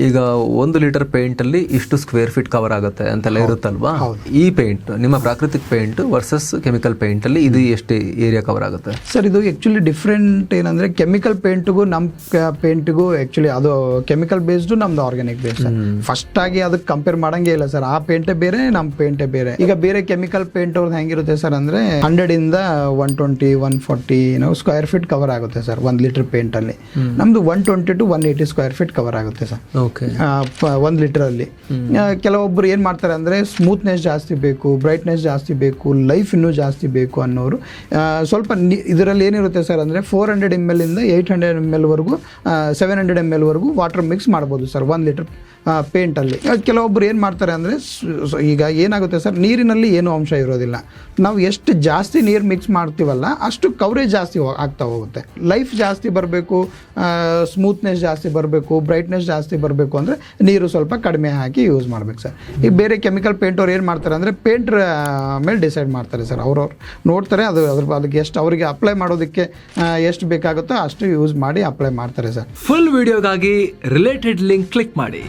ಈಗ 1 litre paint ಅಲ್ಲಿ ಇಷ್ಟು ಸ್ಕ್ವೇರ್ ಫೀಟ್ ಕವರ್ ಆಗುತ್ತೆ ಅಂತೆಲ್ಲ ಇರುತ್ತಲ್ವಾ? ಈ ಪೇಂಟ್ ನಿಮ್ಮ ಪ್ರಾಕೃತಿಕ ಪೇಂಟ್ ವರ್ಸಸ್ ಕೆಮಿಕಲ್ ಪೇಂಟ್ ಅಲ್ಲಿ ಇದು ಎಷ್ಟು ಏರಿಯಾ ಕವರ್ ಆಗುತ್ತೆ ಸರ್? ಇದು ಆಕ್ಚುಲಿ ಡಿಫ್ರೆಂಟ್ ಏನಂದ್ರೆ ಕೆಮಿಕಲ್ ಪೇಂಟ್ಗೂ ನಮ್ಮ ಪೇಂಟ್ಗೂ ಆಕ್ಚುಲಿ ಅದು ಕೆಮಿಕಲ್ ಬೇಸ್ಡ್ ನಮ್ದು ಆರ್ಗ್ಯಾನಿಕ್ ಬೇಸ್. ಫಸ್ಟ್ ಆಗಿ ಅದಕ್ಕೆ ಕಂಪೇರ್ ಮಾಡಂಗೆ ಇಲ್ಲ ಸರ್. ಆ ಪೇಂಟೇ ಬೇರೆ, ನಮ್ಮ ಪೇಂಟೇ ಬೇರೆ. ಈಗ ಬೇರೆ ಕೆಮಿಕಲ್ ಪೇಂಟ್ ಅವ್ರದ್ದು ಹೆಂಗಿರುತ್ತೆ ಸರ್ ಅಂದ್ರೆ 100 ಇಂದ 120 140 ಸ್ಕ್ವೇರ್ ಫೀಟ್ ಕವರ್ ಆಗುತ್ತೆ ಸರ್ 1 ಲೀಟರ್ ಪೇಂಟ್ ಅಲ್ಲಿ. ನಮ್ದು 120 to 180 ಸ್ಕ್ವೇರ್ ಫೀಟ್ ಕವರ್ ಆಗುತ್ತೆ ಸರ್ 1 ಲೀಟರ್ ಅಲ್ಲಿ. ಕೆಲವೊಬ್ರು ಏನ್ ಮಾಡ್ತಾರೆ ಅಂದ್ರೆ ಸ್ಮೂತ್ನೆಸ್ ಜಾಸ್ತಿ ಬೇಕು, ಬ್ರೈಟ್ನೆಸ್ ಜಾಸ್ತಿ ಬೇಕು, ಲೈಫ್ ಇನ್ನೂ ಜಾಸ್ತಿ ಬೇಕು ಅನ್ನೋರು ಸ್ವಲ್ಪ ಇದರಲ್ಲಿ ಏನಿರುತ್ತೆ ಸರ್ ಅಂದ್ರೆ 400 ml ಇಂದ 800 ml ವರೆಗೂ 700 ml ವರೆಗೂ ವಾಟರ್ ಮಿಕ್ಸ್ ಮಾಡ್ಬೋದು ಸರ್ 1 ಲೀಟರ್ ಪೇಂಟ್ ಅಲ್ಲಿ. ಕೆಲವೊಬ್ರು ಏನು ಮಾಡ್ತಾರೆ ಅಂದರೆ, ಈಗ ಏನಾಗುತ್ತೆ ಸರ್, ನೀರಿನಲ್ಲಿ ಏನೂ ಅಂಶ ಇರೋದಿಲ್ಲ. ನಾವು ಎಷ್ಟು ಜಾಸ್ತಿ ನೀರು ಮಿಕ್ಸ್ ಮಾಡ್ತೀವಲ್ಲ ಅಷ್ಟು ಕವರೇಜ್ ಜಾಸ್ತಿ ಆಗ್ತಾ ಹೋಗುತ್ತೆ. ಲೈಫ್ ಜಾಸ್ತಿ ಬರಬೇಕು, ಸ್ಮೂತ್ನೆಸ್ ಜಾಸ್ತಿ ಬರಬೇಕು, ಬ್ರೈಟ್ನೆಸ್ ಜಾಸ್ತಿ ಬರಬೇಕು ಅಂದರೆ ನೀರು ಸ್ವಲ್ಪ ಕಡಿಮೆ ಹಾಕಿ ಯೂಸ್ ಮಾಡ್ಬೇಕು ಸರ್. ಈಗ ಬೇರೆ ಕೆಮಿಕಲ್ ಪೇಂಟ್ ಅವ್ರು ಏನು ಮಾಡ್ತಾರೆ ಅಂದರೆ ಪೇಂಟ್ ಮೇಲೆ ಡಿಸೈಡ್ ಮಾಡ್ತಾರೆ ಸರ್. ಅವ್ರವ್ರು ನೋಡ್ತಾರೆ ಅದಕ್ಕೆ ಎಷ್ಟು ಅವರಿಗೆ ಅಪ್ಲೈ ಮಾಡೋದಕ್ಕೆ ಎಷ್ಟು ಬೇಕಾಗುತ್ತೋ ಅಷ್ಟು ಯೂಸ್ ಮಾಡಿ ಅಪ್ಲೈ ಮಾಡ್ತಾರೆ ಸರ್. ಫುಲ್ ವಿಡಿಯೋಗಾಗಿ ರಿಲೇಟೆಡ್ ಲಿಂಕ್ ಕ್ಲಿಕ್ ಮಾಡಿ.